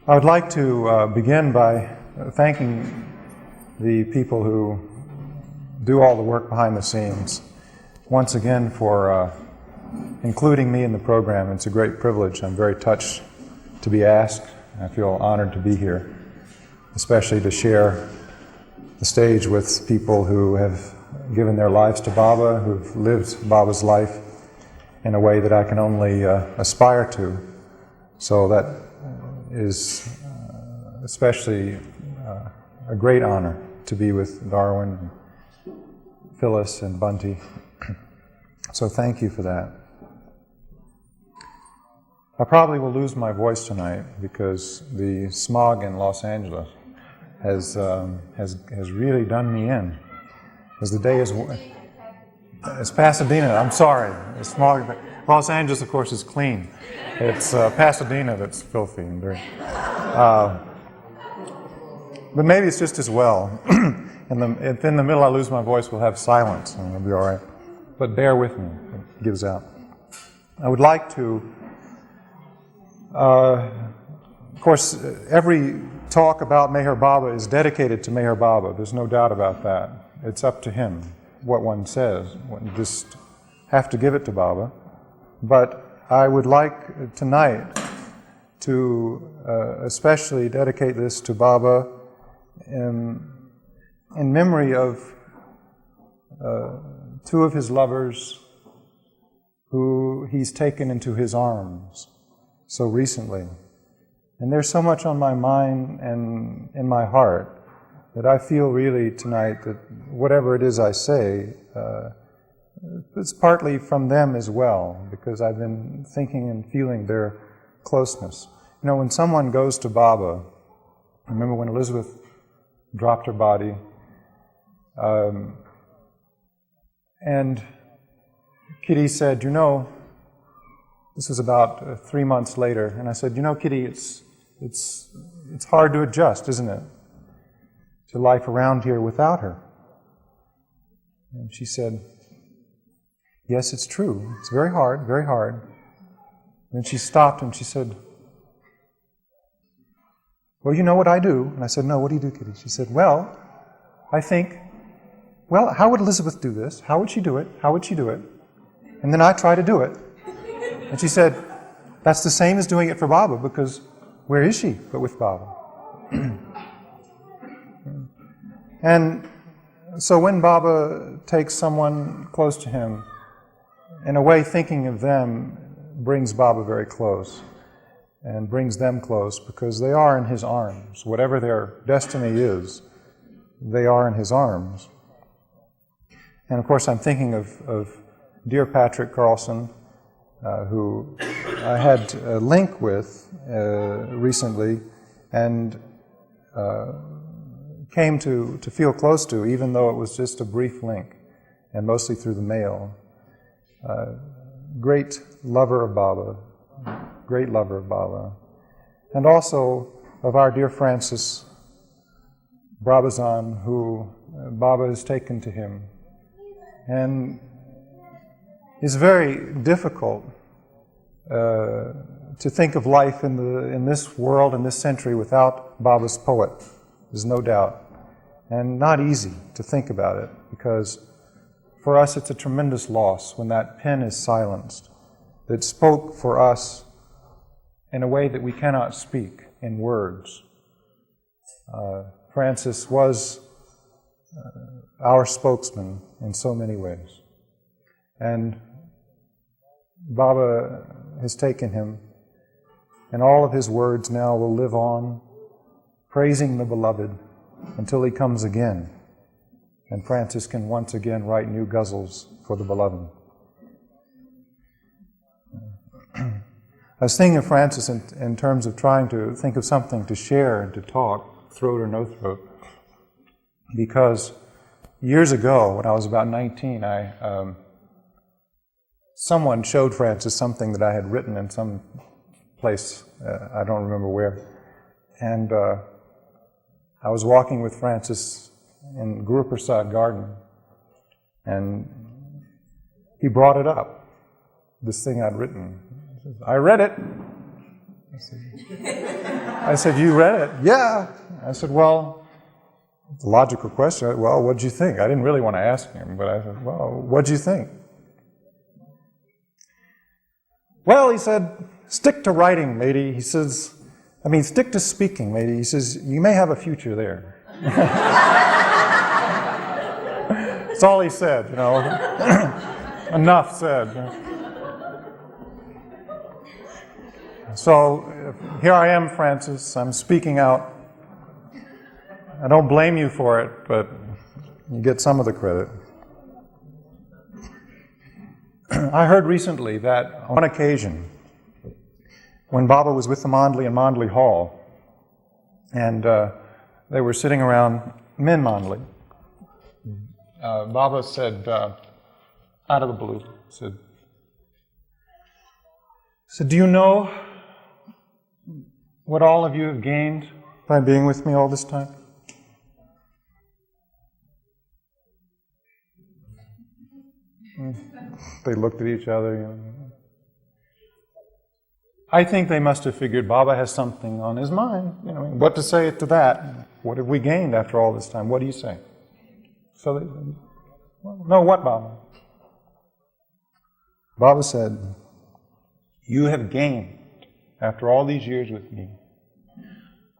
I would like to begin by thanking the people who do all the work behind the scenes once again for including me in the program. It's a great privilege. I'm very touched to be asked. I feel honored to be here, especially to share the stage with people who have given their lives to Baba, who've lived Baba's life in a way that I can only aspire to. So that is especially a great honor to be with Darwin, and Phyllis, and Bunty. So thank you for that. I probably will lose my voice tonight because the smog in Los Angeles has really done me in. As the day is, it's Pasadena. I'm sorry, it's smog. Los Angeles, of course, is clean. It's Pasadena that's filthy and dirty. But maybe it's just as well. If in the middle I lose my voice, we'll have silence and it'll be all right. But bear with me, it gives out. I would like to, of course, every talk about Meher Baba is dedicated to Meher Baba. There's no doubt about that. It's up to him what one says. You just have to give it to Baba. But I would like tonight to especially dedicate this to Baba in memory of two of his lovers who he's taken into his arms so recently. And there's so much on my mind and in my heart that I feel really tonight that whatever it is I say, it's partly from them as well, because I've been thinking and feeling their closeness. You know, when someone goes to Baba, I remember when Elizabeth dropped her body, and Kitty said, you know, this was about 3 months later, and I said, you know, Kitty, it's hard to adjust, isn't it, to life around here without her? And she said, yes, it's true. It's very hard, very hard. And then she stopped and she said, well, you know what I do? And I said, no, what do you do, Kitty? She said, well, I think, well, how would Elizabeth do this? How would she do it? How would she do it? And then I try to do it. And she said, that's the same as doing it for Baba, because where is she but with Baba? And so when Baba takes someone close to him, in a way thinking of them brings Baba very close and brings them close because they are in his arms. Whatever their destiny is, they are in his arms. And of course I'm thinking of dear Patrick Carlson, who I had a link with recently and came to feel close to, even though it was just a brief link and mostly through the mail. Great lover of Baba, great lover of Baba. And also of our dear Francis Brabazon, who Baba has taken to him. And it's very difficult to think of life in this world, in this century, without Baba's poet. There's no doubt. And not easy to think about it, because for us it's a tremendous loss when that pen is silenced, that spoke for us in a way that we cannot speak in words. Francis was our spokesman in so many ways. And Baba has taken him, and all of his words now will live on, praising the beloved until he comes again, and Francis can once again write new ghazals for the beloved. I was thinking of Francis in terms of trying to think of something to share and to talk, throat or no throat, because years ago, when I was about 19, someone showed Francis something that I had written in some place, I don't remember where, and I was walking with Francis in Guru Prasad Garden, and he brought it up, this thing I'd written. I read it. I said, you read it? Yeah. I said, well, it's a logical question. Well, what'd you think? I didn't really want to ask him, but I said, well, what'd you think? Well, he said, stick to writing, matey. He says, stick to speaking, matey. He says, you may have a future there. That's all he said, Enough said. So here I am, Francis. I'm speaking out. I don't blame you for it, but you get some of the credit. I heard recently that on one occasion, when Baba was with the Mandli in Mandli Hall, and they were sitting around Min Mandli, Baba said, out of the blue, said, do you know what all of you have gained by being with me all this time? They looked at each other. I think they must have figured Baba has something on his mind. What to say to that? What have we gained after all this time? What do you say? So they said, no, what, Baba? Baba said, you have gained, after all these years with me,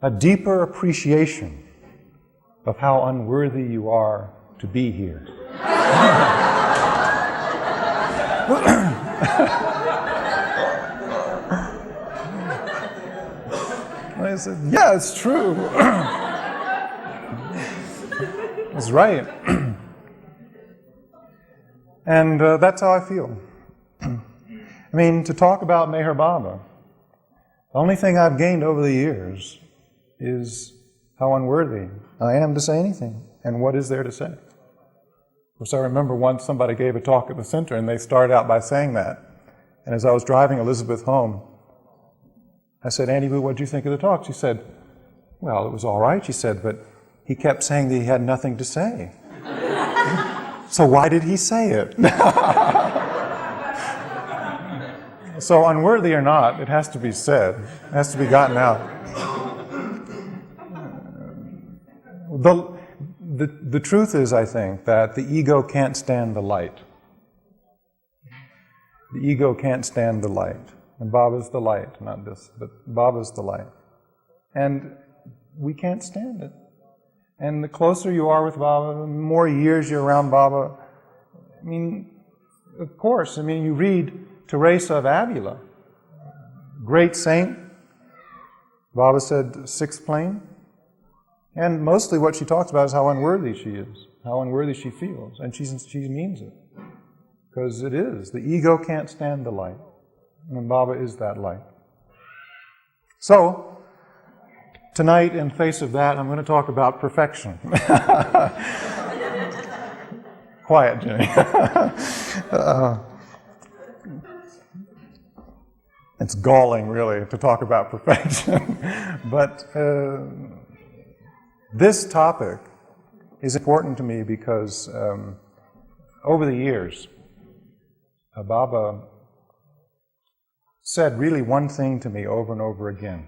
a deeper appreciation of how unworthy you are to be here. I said, yeah, it's true. It's right. And that's how I feel. To talk about Meher Baba, the only thing I've gained over the years is how unworthy I am to say anything, and what is there to say. Of course, I remember once somebody gave a talk at the center, and they started out by saying that. And as I was driving Elizabeth home, I said, Auntie Boo, what did you think of the talk? She said, well, it was all right, she said, but he kept saying that he had nothing to say. So why did he say it? So unworthy or not, it has to be said. It has to be gotten out. The truth is, I think, that the ego can't stand the light. The ego can't stand the light. And Baba's the light, not this, but Baba's the light. And we can't stand it. And the closer you are with Baba, the more years you're around Baba, of course, you read Teresa of Avila, great saint. Baba said, sixth plane. And mostly what she talks about is how unworthy she is, how unworthy she feels. And she means it. Because it is. The ego can't stand the light. And Baba is that light. So, tonight, in face of that, I'm going to talk about perfection. Quiet, Jenny. It's galling, really, to talk about perfection. But this topic is important to me because over the years, Baba said really one thing to me over and over again,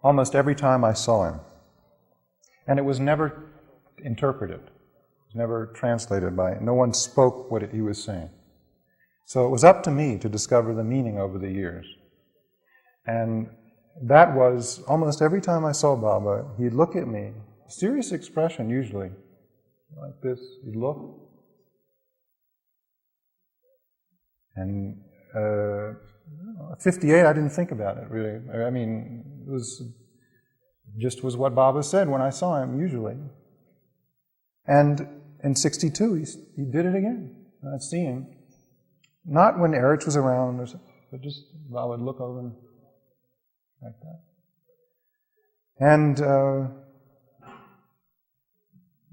almost every time I saw him. And it was never interpreted. It was never translated by, no one spoke what he was saying. So it was up to me to discover the meaning over the years. And that was, almost every time I saw Baba, he'd look at me, serious expression usually, like this, he'd look. And 58, I didn't think about it, really. It was what Baba said when I saw him, usually. And in 62, he did it again. I'd see him. Not when Erich was around, but just Baba would look over him like that. And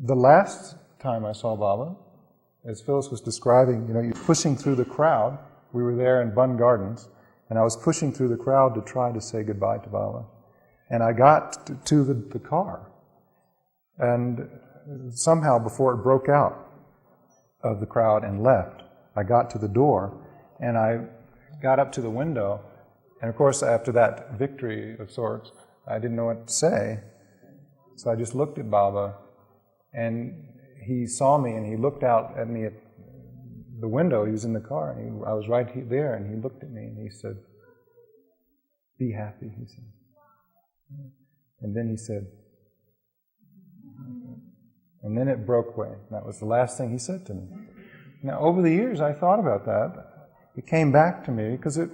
the last time I saw Baba, as Phyllis was describing, you're pushing through the crowd. We were there in Bunn Gardens, and I was pushing through the crowd to try to say goodbye to Baba. And I got to the car, and somehow before it broke out of the crowd and left, I got to the door, and I got up to the window, And of course, after that victory of sorts, I didn't know what to say. So I just looked at Baba, and he saw me, and he looked out at me at the window. He was in the car, and I was right there, and he looked at me, and he said, "Be happy," he said. And then he said, and then it broke away. That was the last thing he said to me. Now, over the years, I thought about that. It came back to me, because it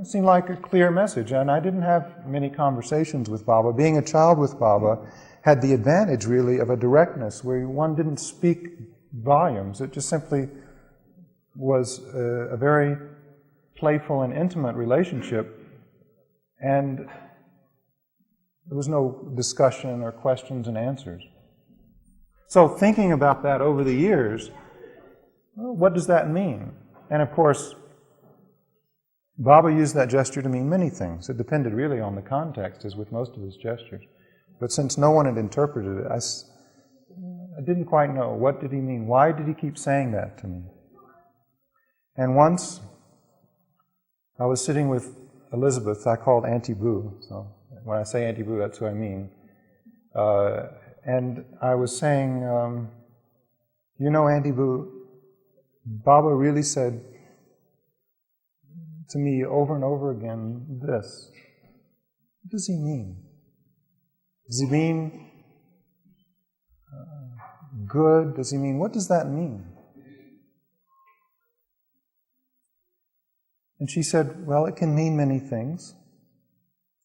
seemed like a clear message, and I didn't have many conversations with Baba. Being a child with Baba had the advantage, really, of a directness where one didn't speak volumes. It just simply was a very playful and intimate relationship, and there was no discussion or questions and answers. So thinking about that over the years, well, what does that mean? And of course, Baba used that gesture to mean many things. It depended really on the context, as with most of his gestures. But since no one had interpreted it, I didn't quite know. What did he mean? Why did he keep saying that to me? And once, I was sitting with Elizabeth. I called Auntie Boo. So when I say Auntie Boo, that's who I mean. And I was saying, you know, Auntie Boo, Baba really said to me over and over again this. What does he mean? Does he mean good? Does he mean, what does that mean? And she said, well, it can mean many things.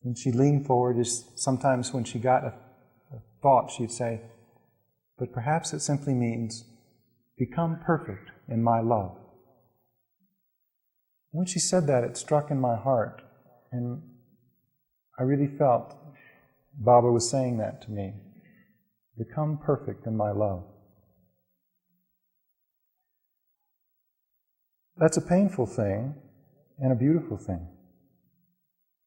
And she leaned forward. Sometimes when she got a thought, she'd say, but perhaps it simply means, become perfect in my love. When she said that, it struck in my heart, and I really felt Baba was saying that to me. Become perfect in my love. That's a painful thing and a beautiful thing.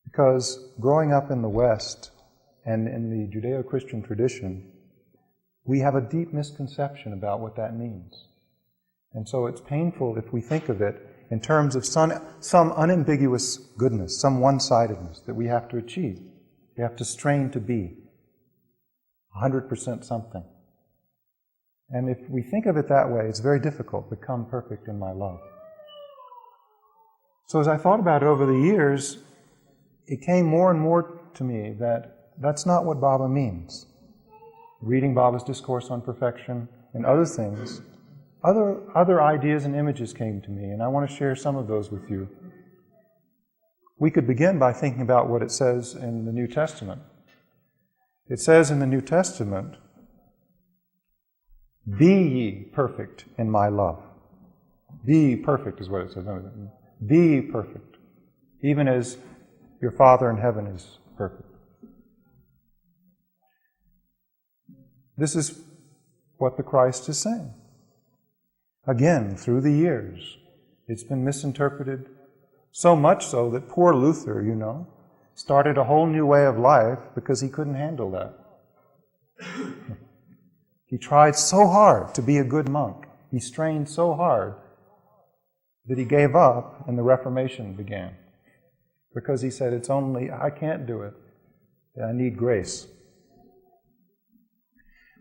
Because growing up in the West and in the Judeo-Christian tradition, we have a deep misconception about what that means. And so it's painful if we think of it in terms of some unambiguous goodness, some one-sidedness that we have to achieve. We have to strain to be 100% something. And if we think of it that way, it's very difficult to become perfect in my love. So as I thought about it over the years, it came more and more to me that that's not what Baba means. Reading Baba's Discourse on Perfection and other things, other ideas and images came to me, and I want to share some of those with you. We could begin by thinking about what it says in the New Testament. It says in the New Testament, be ye perfect in my love. Be perfect is what it says. Be perfect, even as your Father in heaven is perfect. This is what the Christ is saying. Again, through the years, it's been misinterpreted, so much so that poor Luther, you know, started a whole new way of life because he couldn't handle that. He tried so hard to be a good monk. He strained so hard that he gave up and the Reformation began. Because he said, I can't do it. I need grace.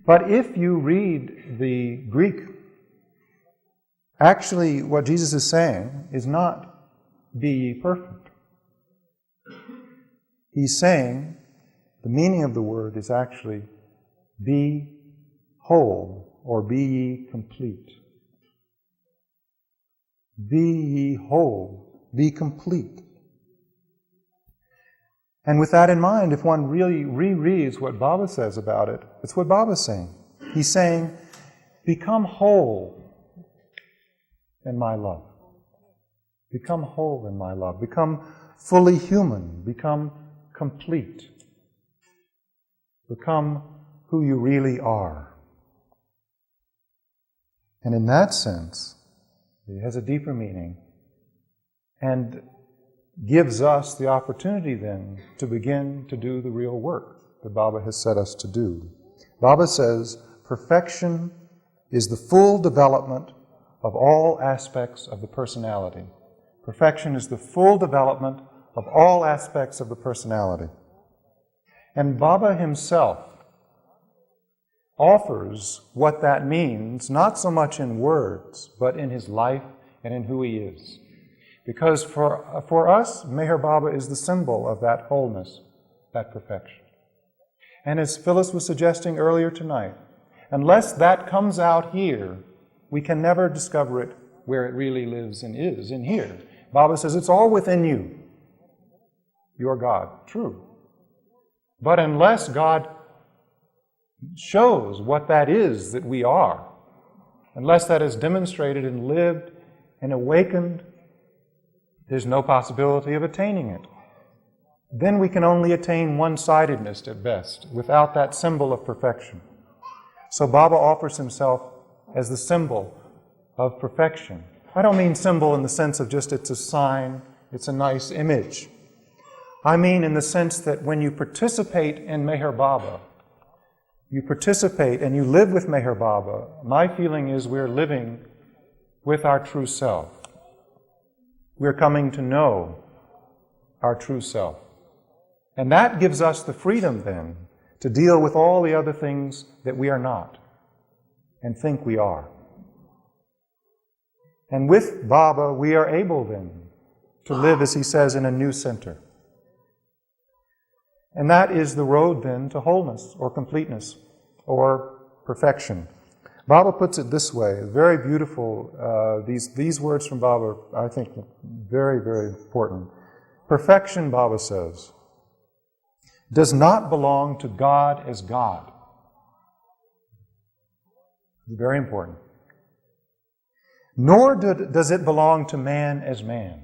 But if you read the Greek, actually what Jesus is saying is not, be ye perfect. He's saying, the meaning of the word is actually, be whole, or be ye complete. Be ye whole, be complete. And with that in mind, if one really rereads what Baba says about it, it's what Baba's saying. He's saying, become whole in my love. Become whole in my love. Become fully human. Become complete. Become who you really are. And in that sense, it has a deeper meaning and gives us the opportunity then to begin to do the real work that Baba has set us to do. Baba says, perfection is the full development of all aspects of the personality. Perfection is the full development of all aspects of the personality. And Baba himself offers what that means, not so much in words, but in his life and in who he is. Because for us, Meher Baba is the symbol of that wholeness, that perfection. And as Phyllis was suggesting earlier tonight, unless that comes out here, we can never discover it where it really lives and is, in here. Baba says it's all within you. You're God. True. But unless God shows what that is that we are, unless that is demonstrated and lived and awakened, there's no possibility of attaining it. Then we can only attain one-sidedness at best, without that symbol of perfection. So Baba offers himself as the symbol of perfection. I don't mean symbol in the sense of just it's a sign, it's a nice image. I mean in the sense that when you participate in Meher Baba, you participate and you live with Meher Baba, my feeling is we're living with our true self. We're coming to know our true self. And that gives us the freedom then to deal with all the other things that we are not and think we are. And with Baba, we are able then to live, as he says, in a new center. And that is the road then to wholeness or completeness or perfection. Baba puts it this way, very beautiful. These words from Baba, I think, very, very important. Perfection, Baba says, does not belong to God as God. Very important. Nor does it belong to man as man.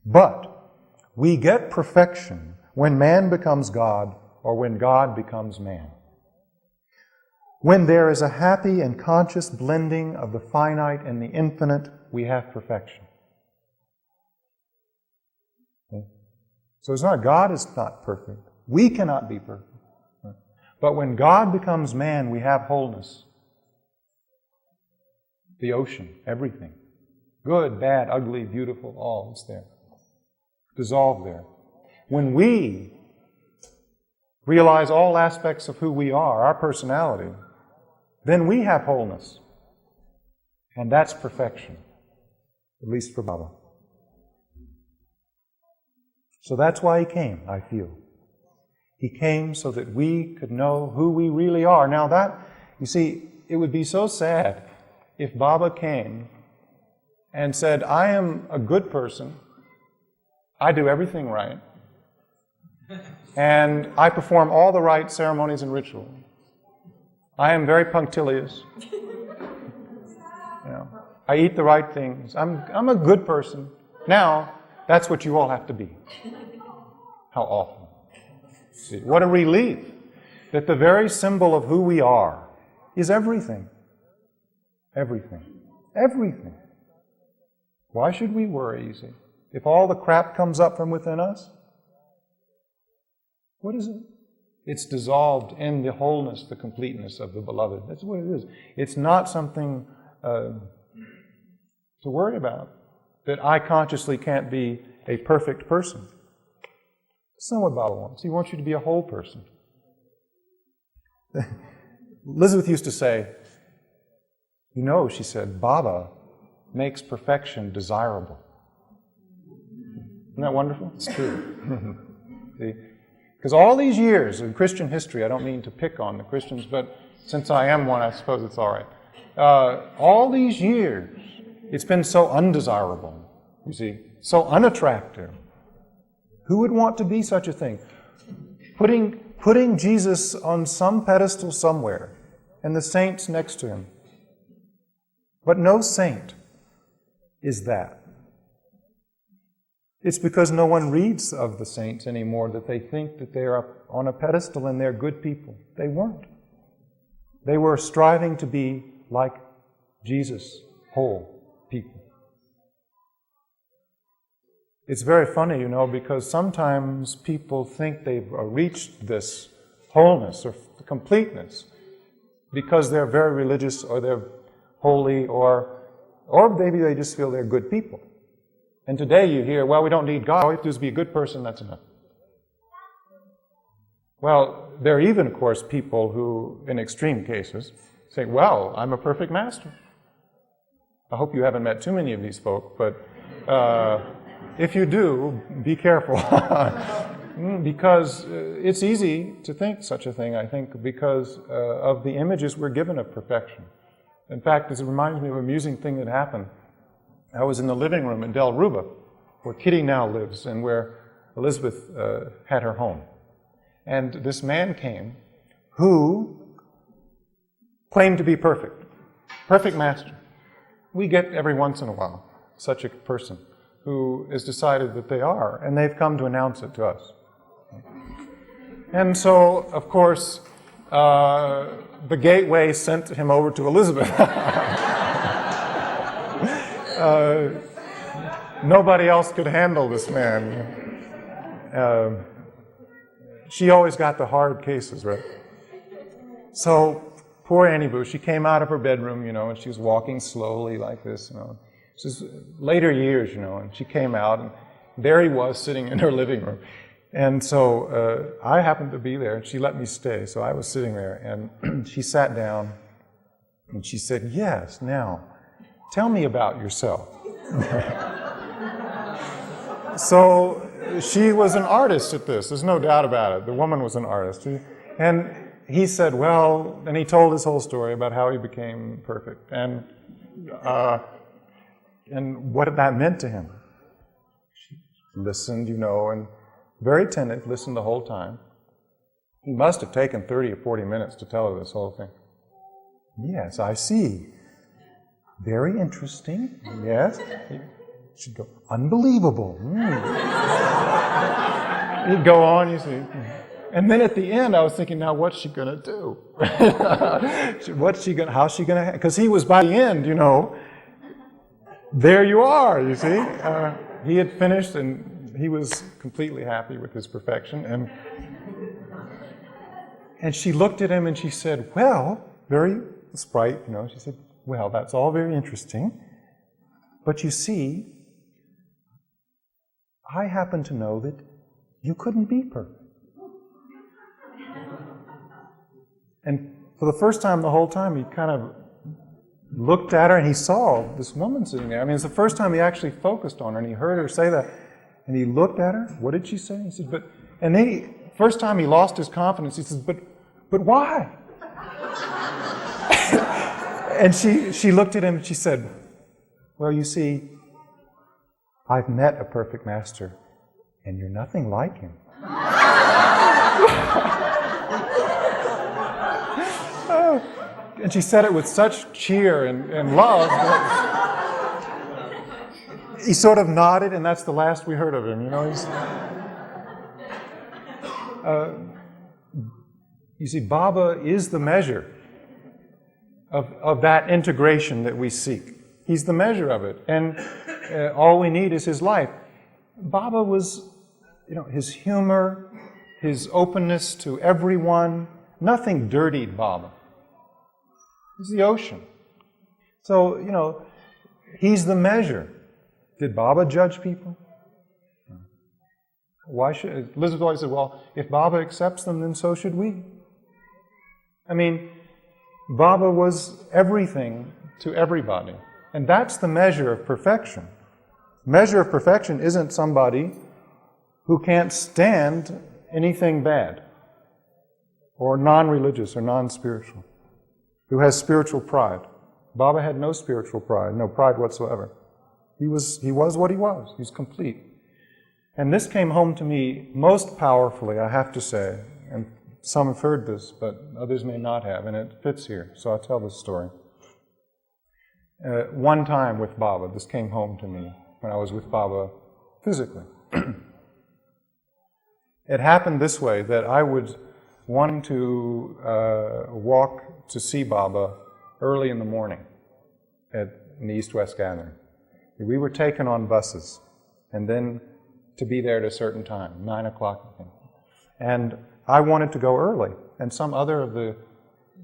But we get perfection when man becomes God or when God becomes man. When there is a happy and conscious blending of the finite and the infinite, we have perfection. Okay? So it's not God is not perfect. We cannot be perfect. But when God becomes man, we have wholeness. The ocean, everything. Good, bad, ugly, beautiful, all is there. Dissolved there. When we realize all aspects of who we are, our personality, then we have wholeness. And that's perfection, at least for Baba. So that's why he came, I feel. He came so that we could know who we really are. Now that, you see, it would be so sad if Baba came and said, I am a good person, I do everything right, and I perform all the right ceremonies and rituals. I am very punctilious. I eat the right things. I'm a good person. Now, that's what you all have to be. How awful. See, what a relief that the very symbol of who we are is everything. Everything. Everything. Why should we worry, you see? If all the crap comes up from within us, what is it? It's dissolved in the wholeness, the completeness of the Beloved. That's what it is. It's not something to worry about, that I consciously can't be a perfect person. That's not what Baba wants. He wants you to be a whole person. Elizabeth used to say, you know, she said, Baba makes perfection desirable. Isn't that wonderful? It's true. See? Because all these years in Christian history, I don't mean to pick on the Christians, but since I am one, I suppose it's all right. All these years, it's been so undesirable, you see, so unattractive. Who would want to be such a thing? Putting Jesus on some pedestal somewhere, and the saints next to him. But no saint is that. It's because no one reads of the saints anymore that they think that they're up on a pedestal and they're good people. They weren't. They were striving to be like Jesus, whole people. It's very funny, you know, because sometimes people think they've reached this wholeness or completeness because they're very religious or they're holy or Or maybe they just feel they're good people. And today you hear, well, we don't need God. All you have to do is be a good person, that's enough. Well, there are even, of course, people who, in extreme cases, say, well, I'm a perfect master. I hope you haven't met too many of these folk, but if you do, be careful. Because it's easy to think such a thing, I think, because of the images we're given of perfection. In fact, this reminds me of an amusing thing that happened. I was in the living room in Del Ruba, where Kitty now lives and where Elizabeth had her home. And this man came who claimed to be perfect, perfect master. We get every once in a while such a person who has decided that they are, and they've come to announce it to us. And so, of course, the gateway sent him over to Elizabeth. Nobody else could handle this man. She always got the hard cases, right? So, poor Annie Boo, she came out of her bedroom, and she was walking slowly like this, This is later years, and she came out, and there he was sitting in her living room. And so I happened to be there, and she let me stay, so I was sitting there, and she sat down, and she said, yes, now, tell me about yourself. So she was an artist at this, there's no doubt about it. The woman was an artist. And he said, well, and he told his whole story about how he became perfect, and what that meant to him. She listened, and very attentive, listened the whole time. He must have taken 30 or 40 minutes to tell her this whole thing. Yes, I see. Very interesting. Yes. She'd go, unbelievable. He'd go on, you see. And then at the end, I was thinking, now what's she going to do? How's she going to, because he was by the end, there you are, you see. He had finished, and he was completely happy with his perfection. And she looked at him and she said, well, very sprite, she said, well, that's all very interesting. But you see, I happen to know that you couldn't be perfect. And for the first time, the whole time, he kind of looked at her and he saw this woman sitting there. I mean, it's the first time he actually focused on her and he heard her say that. And he looked at her. What did she say? He said, but, and then first time he lost his confidence, he said, but why? And she looked at him and she said, well, you see, I've met a perfect master and you're nothing like him. And she said it with such cheer and love that he sort of nodded, and that's the last we heard of him. You see, Baba is the measure of that integration that we seek. He's the measure of it, and all we need is his life. Baba was, his humor, his openness to everyone, nothing dirtied Baba. He's the ocean. So, he's the measure. Did Baba judge people? Why should Elizabeth always said, well, if Baba accepts them, then so should we. I mean, Baba was everything to everybody. And that's the measure of perfection. Measure of perfection isn't somebody who can't stand anything bad, or non-religious, or non-spiritual, who has spiritual pride. Baba had no spiritual pride, no pride whatsoever. He was what he was. He's complete. And this came home to me most powerfully, I have to say, and some have heard this, but others may not have, and it fits here, so I'll tell this story. One time with Baba, this came home to me when I was with Baba physically. It happened this way, that I would want to walk to see Baba early in the morning at an East-West gathering. We were taken on buses, and then to be there at a certain time, 9 o'clock, I think. And I wanted to go early, and some other of the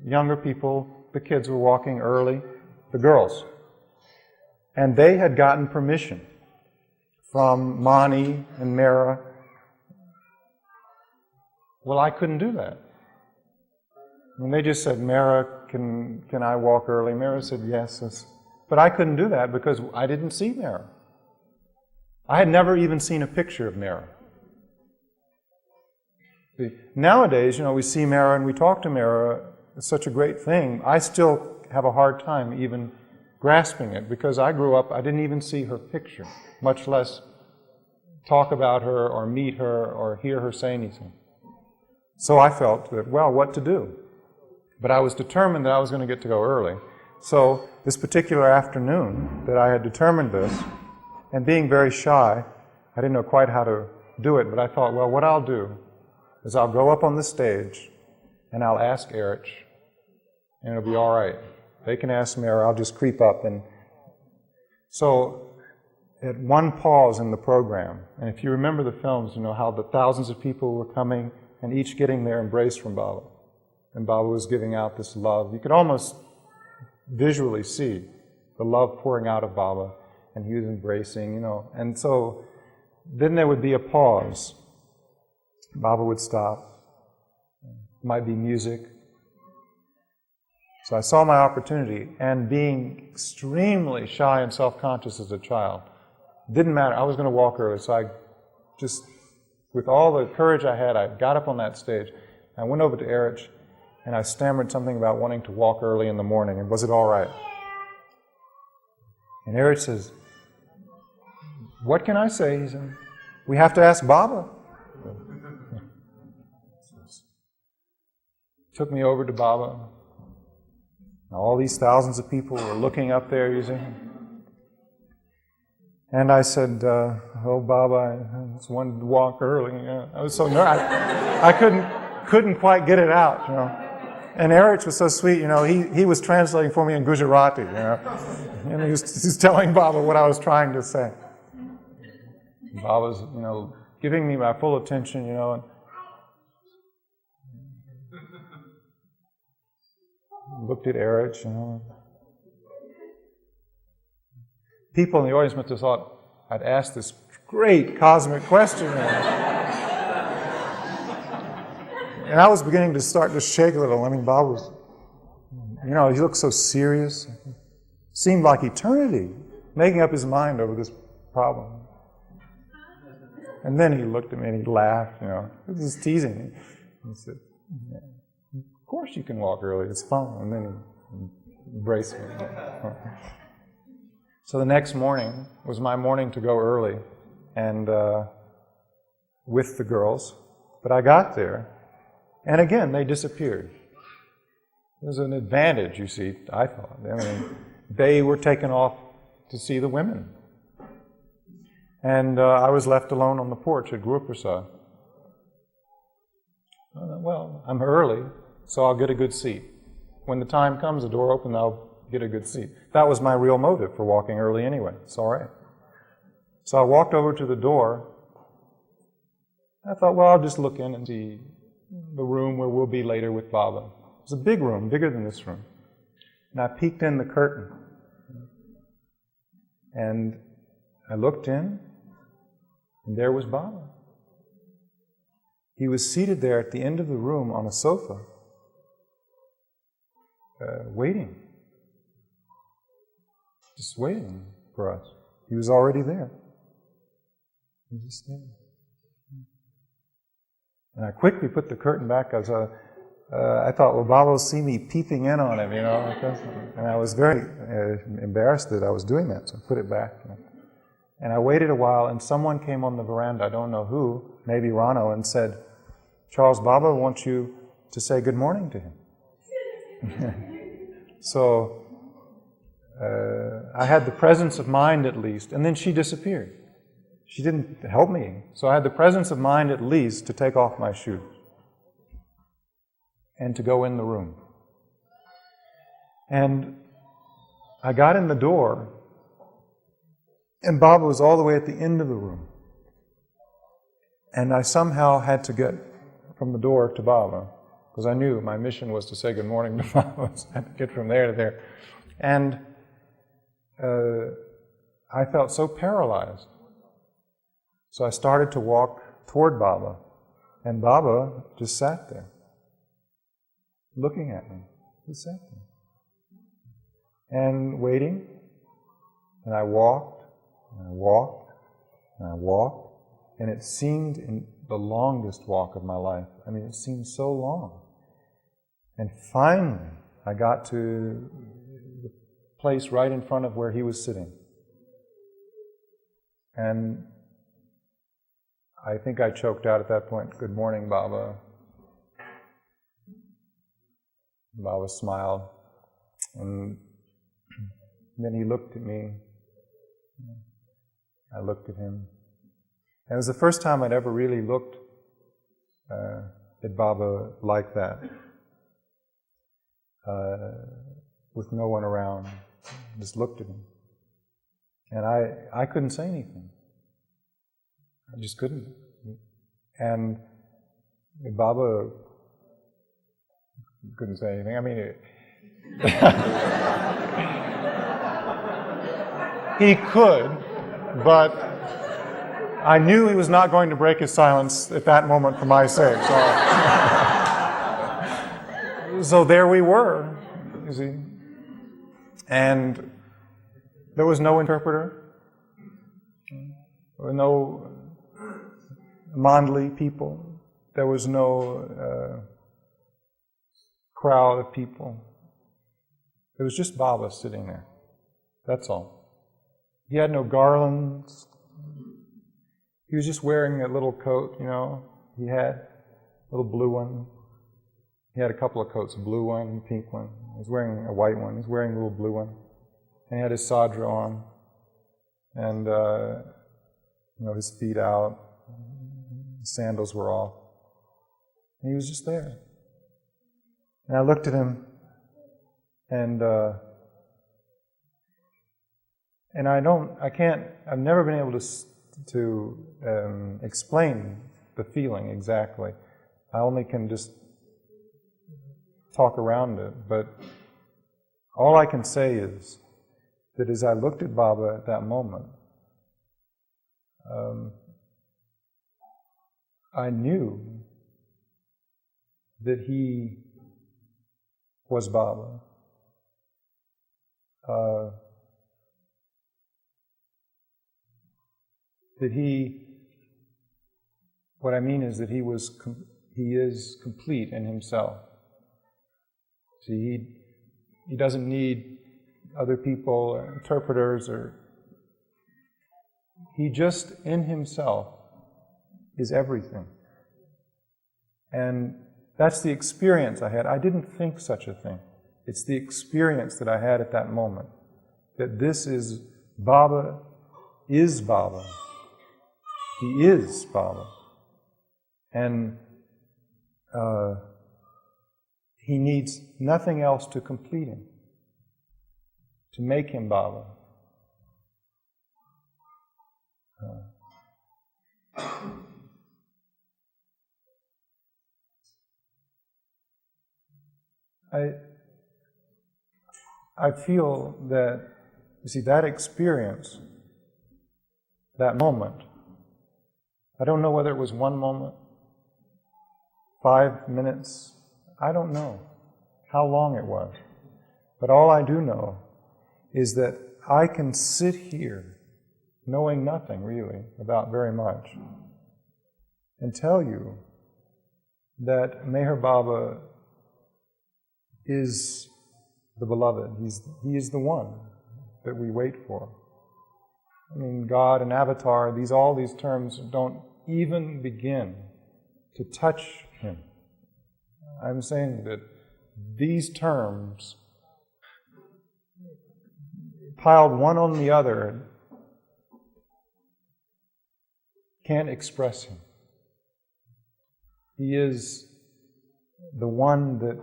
younger people, the kids were walking early, the girls. And they had gotten permission from Mani and Mehera. Well, I couldn't do that. And they just said, Mehera, can I walk early? Mehera said, yes. But I couldn't do that because I didn't see Mehera. I had never even seen a picture of Mehera. Nowadays, we see Mehera and we talk to Mehera. It's such a great thing. I still have a hard time even grasping it because I grew up, I didn't even see her picture, much less talk about her or meet her or hear her say anything. So I felt that, well, what to do? But I was determined that I was going to get to go early. So this particular afternoon that I had determined this, and being very shy, I didn't know quite how to do it, but I thought, well, what I'll do is I'll go up on the stage and I'll ask Erich, and it'll be all right. They can ask me, or I'll just creep up. And so at one pause in the program, and if you remember the films, you know how the thousands of people were coming and each getting their embrace from Baba. And Baba was giving out this love. You could almost visually see the love pouring out of Baba, and he was embracing, And so then there would be a pause. Baba would stop. Might be music. So I saw my opportunity, and being extremely shy and self-conscious as a child, didn't matter. I was going to walk early, so I just, with all the courage I had, I got up on that stage. I went over to Erich, and I stammered something about wanting to walk early in the morning, and was it all right? And Erich says, what can I say? He said, we have to ask Baba. Took me over to Baba. All these thousands of people were looking up there, you see. And I said, oh, Baba, I just wanted to walk early. I was so nervous. I couldn't quite get it out, And Erich was so sweet, he was translating for me in Gujarati, And he was telling Baba what I was trying to say. Baba's, giving me my full attention, and looked at Erich, People in the audience must have thought I'd asked this great cosmic question. And I was beginning to start to shake a little. I mean, Bob was, he looked so serious. Seemed like eternity, making up his mind over this problem. And then he looked at me and he laughed, He was just teasing me. He said, yeah, of course you can walk early, it's fun. And then he embraced me. So the next morning was my morning to go early and with the girls. But I got there, and again, they disappeared. There's an advantage, you see, I thought. I mean, they were taken off to see the women. And I was left alone on the porch at Guru Prasad. Well, I'm early, so I'll get a good seat. When the time comes, the door opens, I'll get a good seat. That was my real motive for walking early anyway. It's all right. So I walked over to the door. I thought, well, I'll just look in and see the room where we'll be later with Baba. It was a big room, bigger than this room. And I peeked in the curtain. And I looked in, and there was Baba. He was seated there at the end of the room on a sofa, waiting. Just waiting for us. He was already there. He was just there. And I quickly put the curtain back because I thought, well, Baba will see me peeping in on him, And I was very embarrassed that I was doing that, so I put it back. And I waited a while, and someone came on the veranda, I don't know who, maybe Rano, and said, Charles, Baba wants you to say good morning to him. So I had the presence of mind at least, and then she disappeared. She didn't help me, so I had the presence of mind at least to take off my shoes and to go in the room. And I got in the door, and Baba was all the way at the end of the room. And I somehow had to get from the door to Baba, because I knew my mission was to say good morning to Baba, so I had to get from there to there. And I felt so paralyzed. So I started to walk toward Baba, and Baba just sat there, looking at me. Just sat there. And waiting, and I walked, and I walked, and I walked, and it seemed the longest walk of my life. I mean, it seemed so long. And finally, I got to the place right in front of where he was sitting. And I think I choked out at that point, "Good morning, Baba." Baba smiled, and then he looked at me. I looked at him. And it was the first time I'd ever really looked at Baba like that, with no one around. Just looked at him. And I couldn't say anything. I just couldn't. And Baba couldn't say anything. I mean, he could, but I knew he was not going to break his silence at that moment for my sake. So there we were, you see. And there was no interpreter. There were no Mandali people. There was no crowd of people. It was just Baba sitting there. That's all. He had no garlands. He was just wearing a little coat, you know. He had a little blue one. He had a couple of coats, a blue one, a pink one. He was wearing a white one. He was wearing a little blue one. And he had his sadra on. And, his feet out. His sandals were off. And he was just there. And I looked at him, and I've never been able to explain the feeling exactly. I only can just talk around it, but all I can say is that as I looked at Baba at that moment, I knew that he was Baba. What I mean is that he is complete in himself. See, he doesn't need other people or interpreters, he just in himself is everything. And that's the experience I had. I didn't think such a thing. It's the experience that I had at that moment. That this is Baba is Baba. He is Baba. And he needs nothing else to complete him, to make him Baba. I feel that, you see, that experience, that moment, I don't know whether it was 1 moment, 5 minutes, I don't know how long it was. But all I do know is that I can sit here knowing nothing really about very much and tell you that Meher Baba is the beloved. He is the one that we wait for. I mean, God and avatar, all these terms don't even begin to touch him. I'm saying that these terms, piled one on the other, can't express him. He is the one that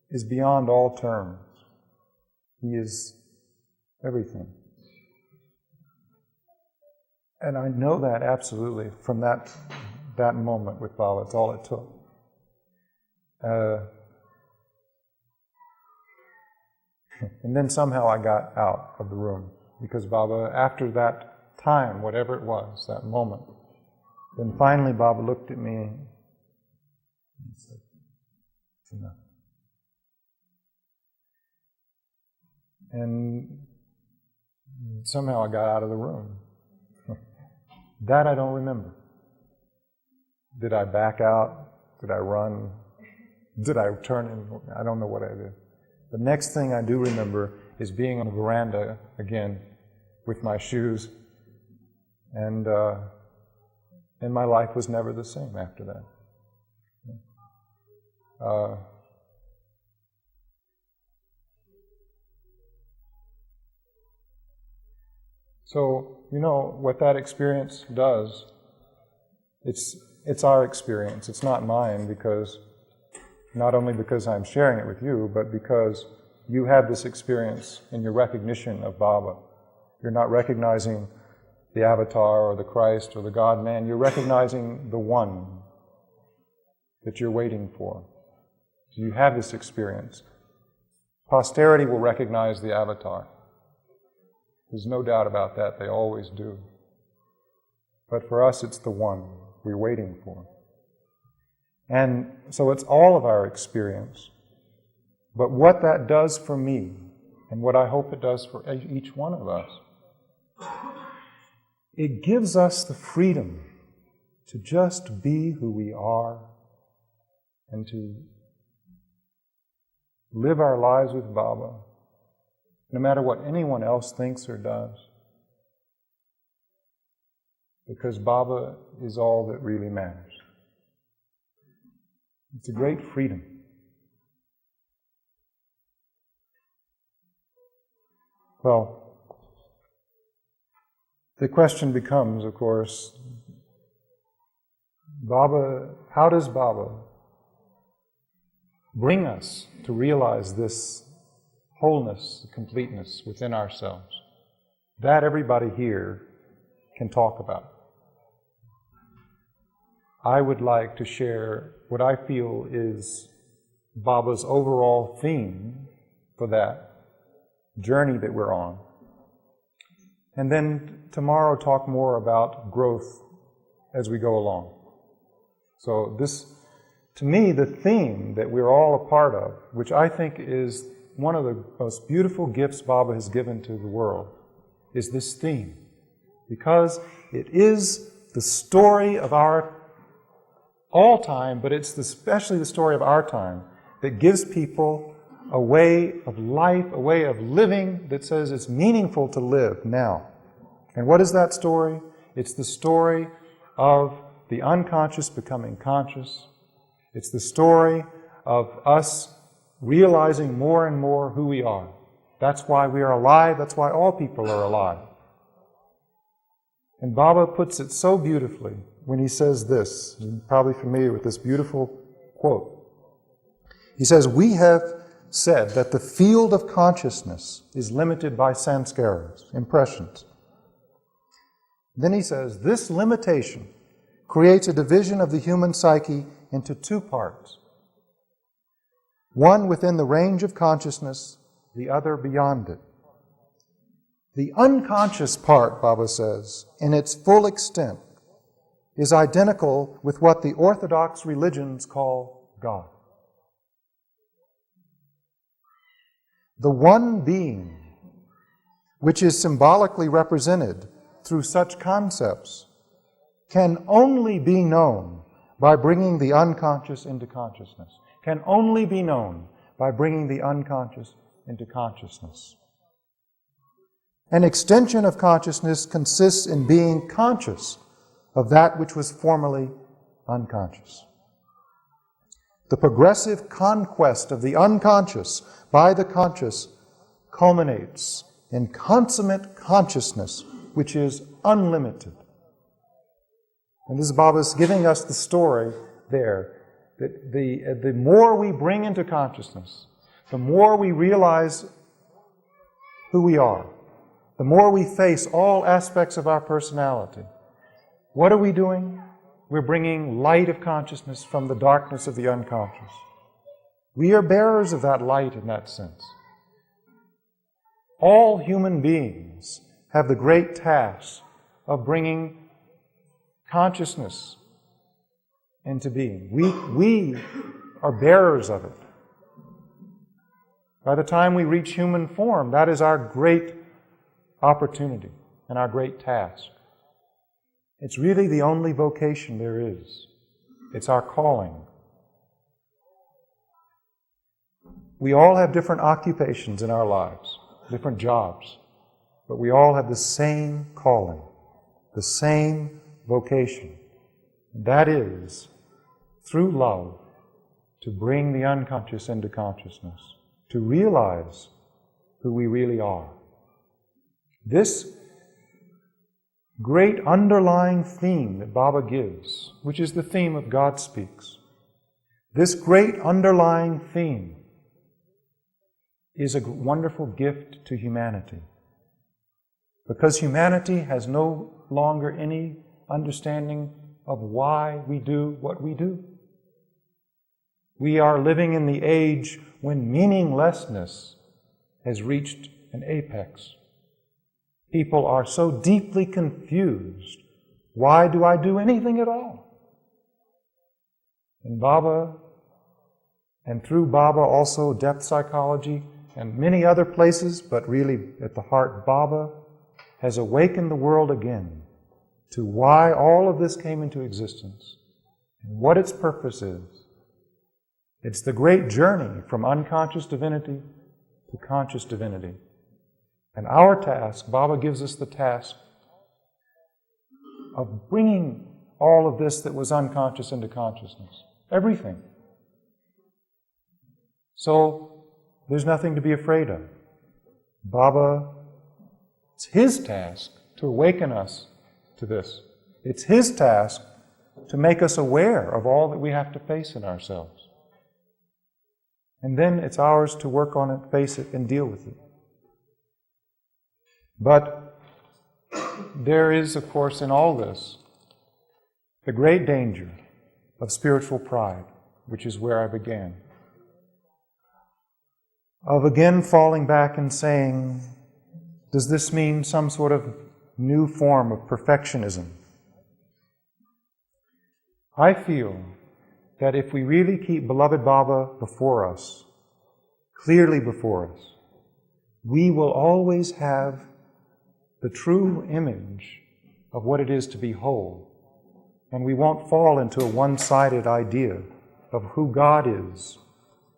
is beyond all terms. He is everything. And I know that absolutely from that moment with Baba. It's all it took. And then somehow I got out of the room. Because Baba, after that time, whatever it was, that moment, then finally Baba looked at me and said, "It's enough." And somehow I got out of the room. That I don't remember. Did I back out? Did I run? Did I turn in? I don't know what I did. The next thing I do remember is being on the veranda again with my shoes, and my life was never the same after that. So, you know, what that experience does, it's our experience. It's not mine, because not only because I'm sharing it with you, but because you have this experience in your recognition of Baba. You're not recognizing the avatar or the Christ or the God-man. You're recognizing the one that you're waiting for. So you have this experience. Posterity will recognize the avatar. There's no doubt about that. They always do. But for us, it's the one we're waiting for. And so it's all of our experience. But what that does for me, and what I hope it does for each one of us, it gives us the freedom to just be who we are and to live our lives with Baba, no matter what anyone else thinks or does. Because Baba is all that really matters. It's a great freedom. Well, the question becomes, of course, Baba, how does Baba bring us to realize this wholeness, completeness within ourselves? That everybody here can talk about. I would like to share what I feel is Baba's overall theme for that journey that we're on. And then tomorrow talk more about growth as we go along. So this, to me, the theme that we're all a part of, which I think is one of the most beautiful gifts Baba has given to the world, is this theme. Because it is the story of our all time, but it's especially the story of our time that gives people a way of life, a way of living that says it's meaningful to live now. And what is that story? It's the story of the unconscious becoming conscious. It's the story of us realizing more and more who we are. That's why we are alive. That's why all people are alive. And Baba puts it so beautifully when he says this. You're probably familiar with this beautiful quote. He says, "We have said that the field of consciousness is limited by samskaras, impressions." Then he says, "This limitation creates a division of the human psyche into two parts. One within the range of consciousness, the other beyond it. The unconscious part," Baba says, "in its full extent, is identical with what the orthodox religions call God. The one being, which is symbolically represented through such concepts, can only be known by bringing the unconscious into consciousness. Can only be known by bringing the unconscious into consciousness. An extension of consciousness consists in being conscious of that which was formerly unconscious. The progressive conquest of the unconscious by the conscious culminates in consummate consciousness, which is unlimited." And this is Baba's giving us the story there, that the more we bring into consciousness, the more we realize who we are, the more we face all aspects of our personality. What are we doing? We're bringing light of consciousness from the darkness of the unconscious. We are bearers of that light in that sense. All human beings have the great task of bringing consciousness into being. We are bearers of it. By the time we reach human form, that is our great opportunity and our great task. It's really the only vocation there is. It's our calling. We all have different occupations in our lives, different jobs, but we all have the same calling, the same vocation. That is, through love, to bring the unconscious into consciousness, to realize who we really are. This great underlying theme that Baba gives, which is the theme of God Speaks, this great underlying theme is a wonderful gift to humanity. Because humanity has no longer any understanding of why we do what we do. We are living in the age when meaninglessness has reached an apex. People are so deeply confused. Why do I do anything at all? And Baba, and through Baba also depth psychology and many other places, but really at the heart, Baba has awakened the world again to why all of this came into existence and what its purpose is. It's the great journey from unconscious divinity to conscious divinity. And our task, Baba gives us the task of bringing all of this that was unconscious into consciousness. Everything. So, there's nothing to be afraid of. Baba, it's his task to awaken us to this. It's his task to make us aware of all that we have to face in ourselves. And then it's ours to work on it, face it, and deal with it. But there is, of course, in all this, the great danger of spiritual pride, which is where I began. Of again falling back and saying, does this mean some sort of new form of perfectionism? I feel that if we really keep beloved Baba before us, clearly before us, we will always have the true image of what it is to be whole. And we won't fall into a one-sided idea of who God is,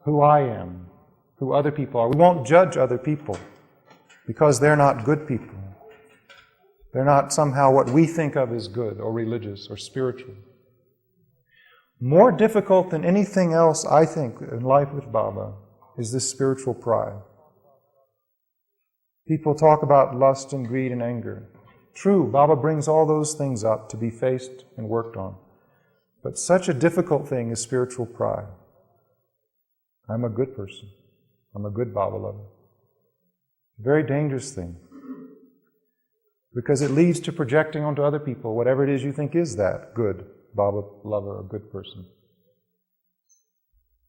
who I am, who other people are. We won't judge other people because they're not good people. They're not somehow what we think of as good or religious or spiritual. More difficult than anything else, I think, in life with Baba is this spiritual pride. People talk about lust and greed and anger. True, Baba brings all those things up to be faced and worked on. But such a difficult thing is spiritual pride. I'm a good person. I'm a good Baba lover. A very dangerous thing. Because it leads to projecting onto other people whatever it is you think is that good Baba lover or good person.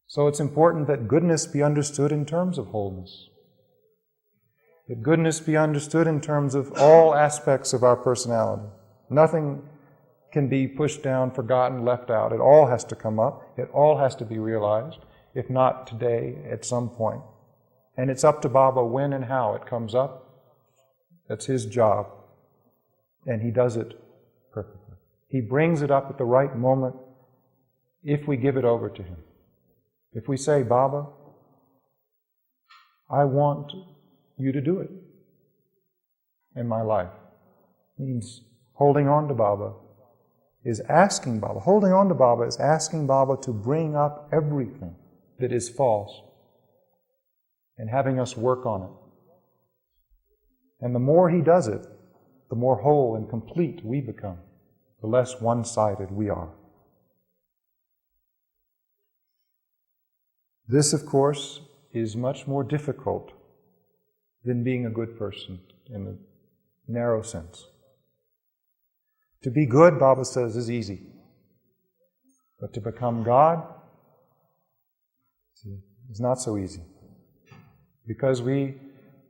So it's important that goodness be understood in terms of wholeness. That goodness be understood in terms of all aspects of our personality. Nothing can be pushed down, forgotten, left out. It all has to come up. It all has to be realized, if not today, at some point. And it's up to Baba when and how it comes up. That's his job. And he does it perfectly. He brings it up at the right moment if we give it over to him. If we say, Baba, I want you to do it in my life. Means holding on to Baba is asking Baba. Holding on to Baba is asking Baba to bring up everything that is false and having us work on it. And the more he does it, the more whole and complete we become, the less one-sided we are. This, of course, is much more difficult than being a good person in the narrow sense. To be good, Baba says, is easy. But to become God is not so easy. Because we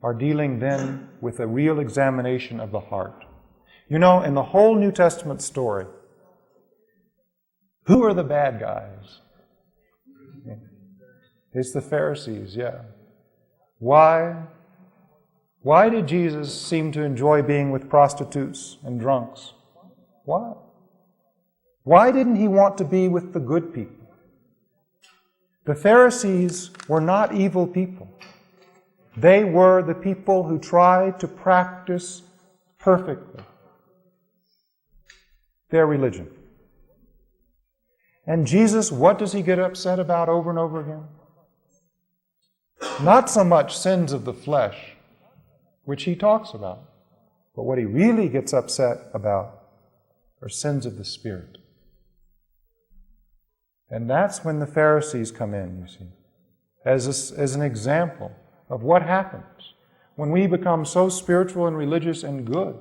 are dealing then with a real examination of the heart. You know, in the whole New Testament story, who are the bad guys? It's the Pharisees, yeah. Why did Jesus seem to enjoy being with prostitutes and drunks? Why? Why didn't he want to be with the good people? The Pharisees were not evil people. They were the people who tried to practice perfectly their religion. And Jesus, what does he get upset about over and over again? Not so much sins of the flesh, which he talks about, but what he really gets upset about are sins of the Spirit. And that's when the Pharisees come in, you see, as an example of what happens when we become so spiritual and religious and good,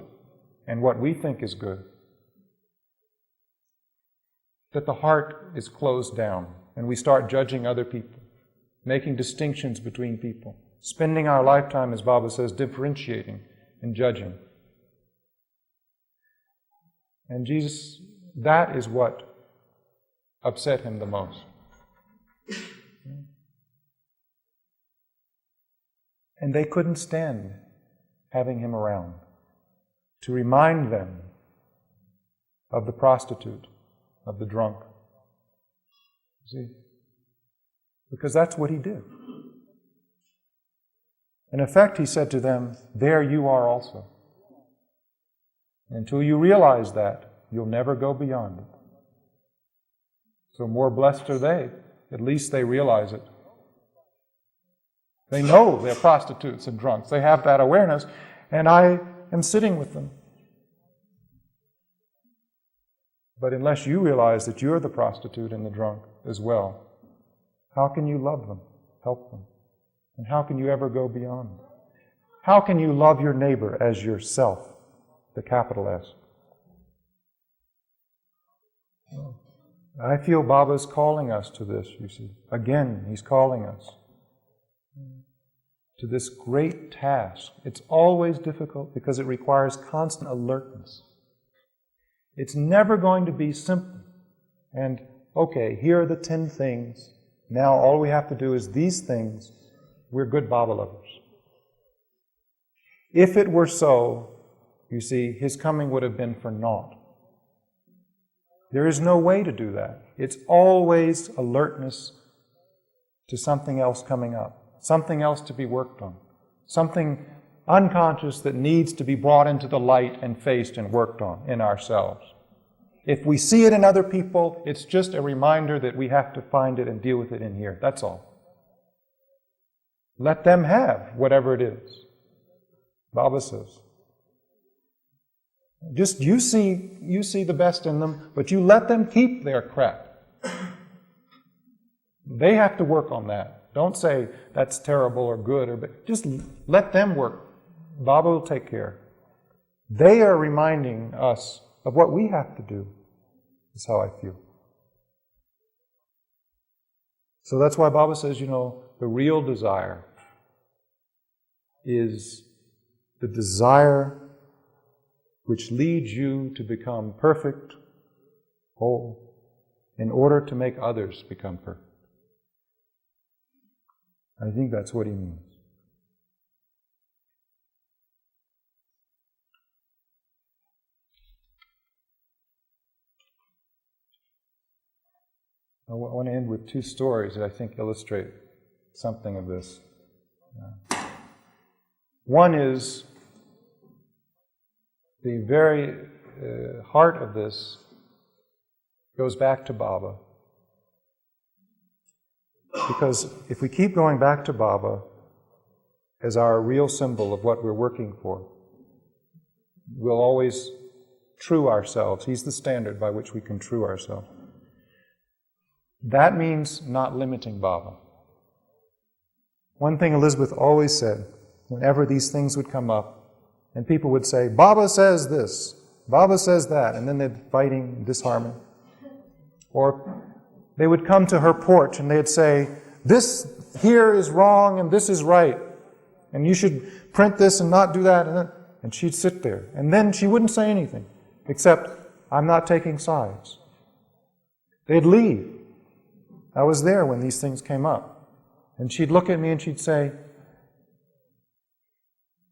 and what we think is good, that the heart is closed down and we start judging other people, making distinctions between people, spending our lifetime, as Baba says, differentiating and judging. And Jesus, that is what upset him the most. And they couldn't stand having him around to remind them of the prostitute, of the drunk. See? Because that's what he did. In effect, he said to them, there you are also. Until you realize that, you'll never go beyond it. So more blessed are they. At least they realize it. They know they're prostitutes and drunks. They have that awareness, and I am sitting with them. But unless you realize that you're the prostitute and the drunk as well, how can you love them, help them? And how can you ever go beyond? How can you love your neighbor as yourself, the capital S? I feel Baba's calling us to this, you see. Again, he's calling us to this great task. It's always difficult because it requires constant alertness. It's never going to be simple. And, okay, here are the 10 things. Now all we have to do is these things. We're good Baba lovers. If it were so, you see, his coming would have been for naught. There is no way to do that. It's always alertness to something else coming up, something else to be worked on, something unconscious that needs to be brought into the light and faced and worked on in ourselves. If we see it in other people, it's just a reminder that we have to find it and deal with it in here. That's all. Let them have whatever it is. Baba says. Just you see the best in them, but you let them keep their crap. They have to work on that. Don't say that's terrible or good, or just let them work. Baba will take care. They are reminding us of what we have to do, is how I feel. So that's why Baba says, you know, the real desire is the desire which leads you to become perfect, whole, in order to make others become perfect. I think that's what he means. I want to end with 2 stories that I think illustrate something of this. One is the very heart of this goes back to Baba. Because if we keep going back to Baba as our real symbol of what we're working for, we'll always true ourselves. He's the standard by which we can true ourselves. That means not limiting Baba. One thing Elizabeth always said, whenever these things would come up, and people would say, Baba says this, Baba says that, and then they'd fighting, disharmony. Or they would come to her porch and they'd say, this here is wrong and this is right. And you should print this and not do that. And she'd sit there. And then she wouldn't say anything, except, I'm not taking sides. They'd leave. I was there when these things came up. And she'd look at me and she'd say,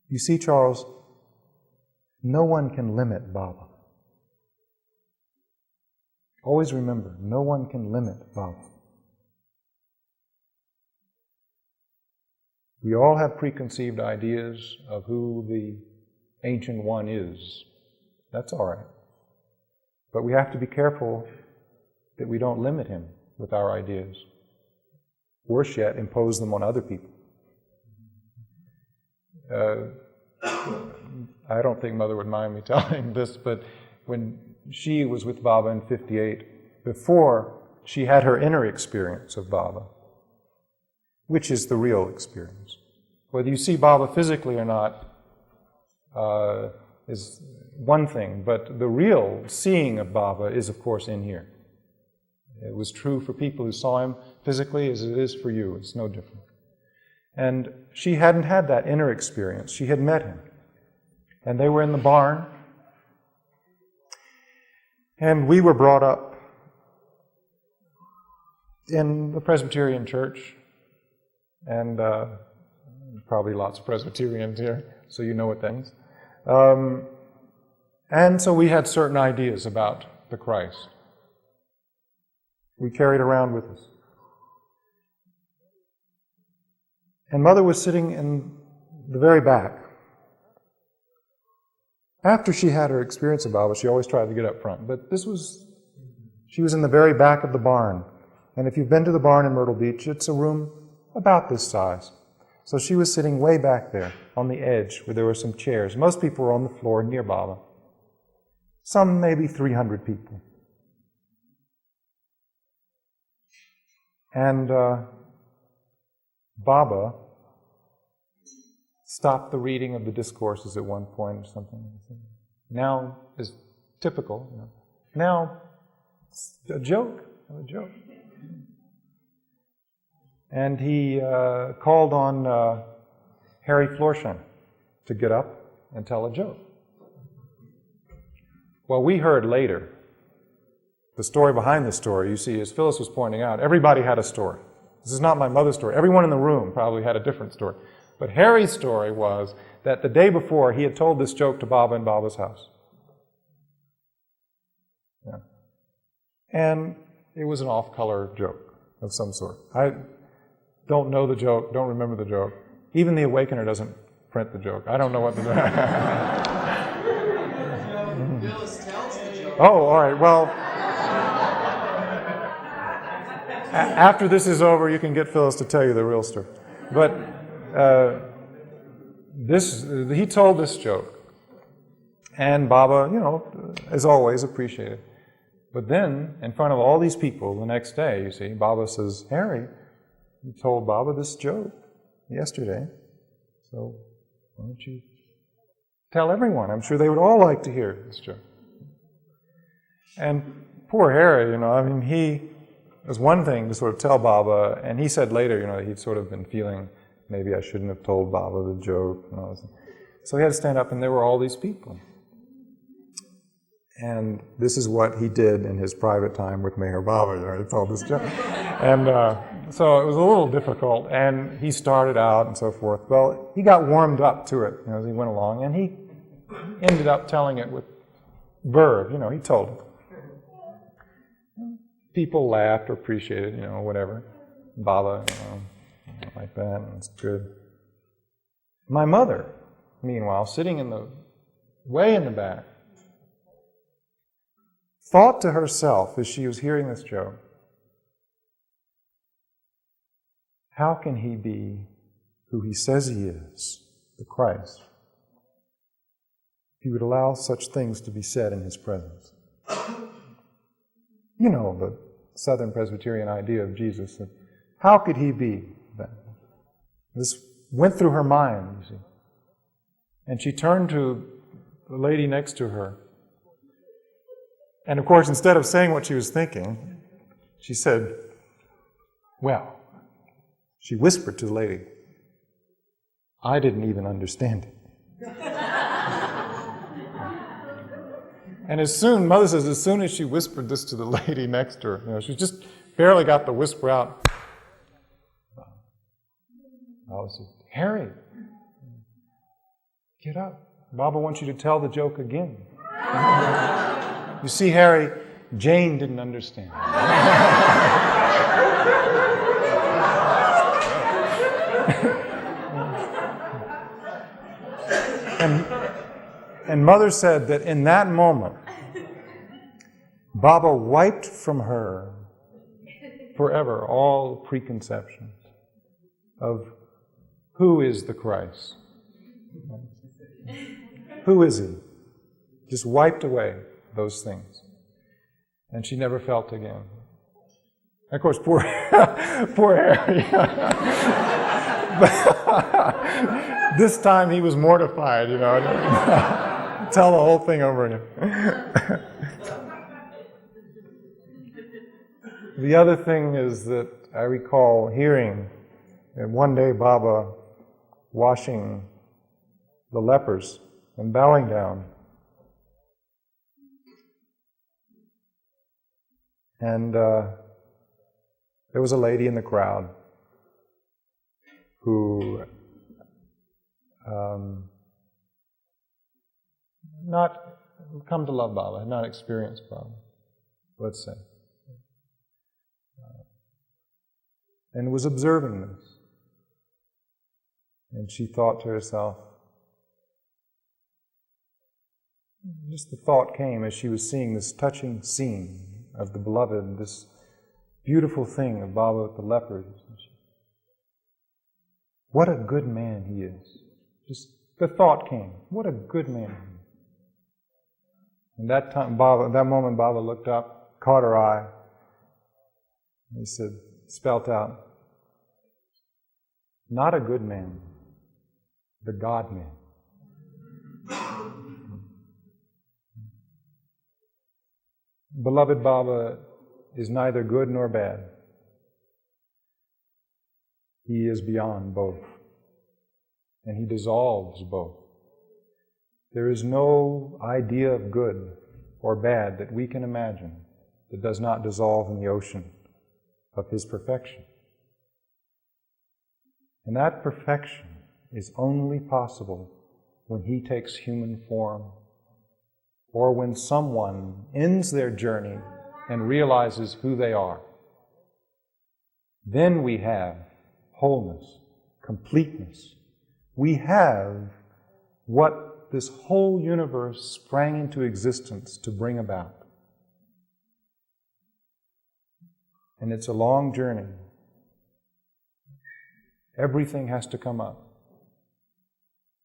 you see, Charles, no one can limit Baba. Always remember, no one can limit Baba. We all have preconceived ideas of who the Ancient One is. That's all right. But we have to be careful that we don't limit him with our ideas. Worse yet, impose them on other people. I don't think Mother would mind me telling this, but when she was with Baba in 58, before she had her inner experience of Baba, which is the real experience. Whether you see Baba physically or not is one thing, but the real seeing of Baba is, of course, in here. It was true for people who saw him physically as it is for you. It's no different. And she hadn't had that inner experience. She had met him. And they were in the barn. And we were brought up in the Presbyterian church. And probably lots of Presbyterians here, so you know what that means. And so we had certain ideas about the Christ. We carried around with us. And Mother was sitting in the very back. After she had her experience of Baba, she always tried to get up front. But she was in the very back of the barn. And if you've been to the barn in Myrtle Beach, it's a room about this size. So she was sitting way back there on the edge where there were some chairs. Most people were on the floor near Baba. Some maybe 300 people. And Baba stopped the reading of the discourses at one point or something. Now is typical. You know. Now, it's a joke. And he called on Harry Florsheim to get up and tell a joke. Well, we heard later, the story behind the story, you see, as Phyllis was pointing out, everybody had a story. This is not my mother's story. Everyone in the room probably had a different story. But Harry's story was that the day before he had told this joke to Baba in Baba's house. Yeah. And it was an off-color joke of some sort. I don't know the joke, don't remember the joke. Even the Awakener doesn't print the joke. I don't know what the joke Phyllis tells the joke. Oh, all right. Well, after this is over, you can get Phyllis to tell you the real story. But he told this joke. And Baba, as always, appreciated. But then, in front of all these people, the next day, you see, Baba says, Harry, you told Baba this joke yesterday, so why don't you tell everyone? I'm sure they would all like to hear this joke. And poor Harry, it was one thing to sort of tell Baba, and he said later, he'd sort of been feeling, maybe I shouldn't have told Baba the joke. And all this. So he had to stand up, and there were all these people. And this is what he did in his private time with MeherBabaLibrary. He told this joke. And so it was a little difficult, and he started out and so forth. Well, he got warmed up to it as he went along, and he ended up telling it with verve. He told it. People laughed or appreciated, whatever. Baba, like that, and it's good. My mother, meanwhile, sitting way in the back, thought to herself as she was hearing this joke, how can he be who he says he is, the Christ, if he would allow such things to be said in his presence? The Southern Presbyterian idea of Jesus. How could he be that? This went through her mind, you see. And she turned to the lady next to her. And of course, instead of saying what she was thinking, she said, well, she whispered to the lady, I didn't even understand it. And Mother says, as soon as she whispered this to the lady next to her, she just barely got the whisper out. Baba said, Harry, get up. Baba wants you to tell the joke again. You see, Harry, Jane didn't understand. And Mother said that in that moment, Baba wiped from her forever all preconceptions of who is the Christ. Who is he? Just wiped away those things. And she never felt again. Of course, poor Harry. This time he was mortified, Tell the whole thing over again. The other thing is that I recall hearing that one day Baba washing the lepers and bowing down. And there was a lady in the crowd who not come to love Baba, had not experienced Baba, let's say, and was observing this. And she thought to herself, just the thought came as she was seeing this touching scene of the beloved, this beautiful thing of Baba with the lepers. What a good man he is. Just the thought came, what a good man he is. And that moment Baba looked up, caught her eye, and he said, spelt out, not a good man, the God-man. Beloved Baba is neither good nor bad. He is beyond both. And he dissolves both. There is no idea of good or bad that we can imagine that does not dissolve in the ocean of his perfection. And that perfection is only possible when he takes human form, or when someone ends their journey and realizes who they are. Then we have wholeness, completeness. We have what this whole universe sprang into existence to bring about. And it's a long journey. Everything has to come up.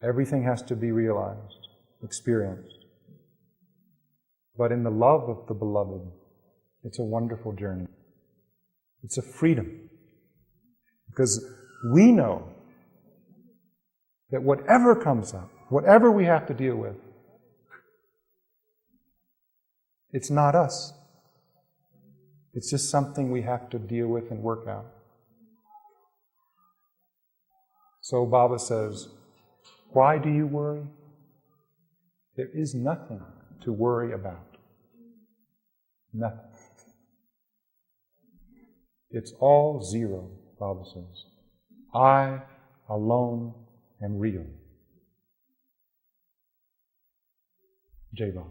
Everything has to be realized, experienced. But in the love of the beloved, it's a wonderful journey. It's a freedom. Because we know that whatever comes up, whatever we have to deal with, it's not us. It's just something we have to deal with and work out. So Baba says, why do you worry? There is nothing to worry about. Nothing. It's all zero, Baba says. I alone am real. Jai Baba.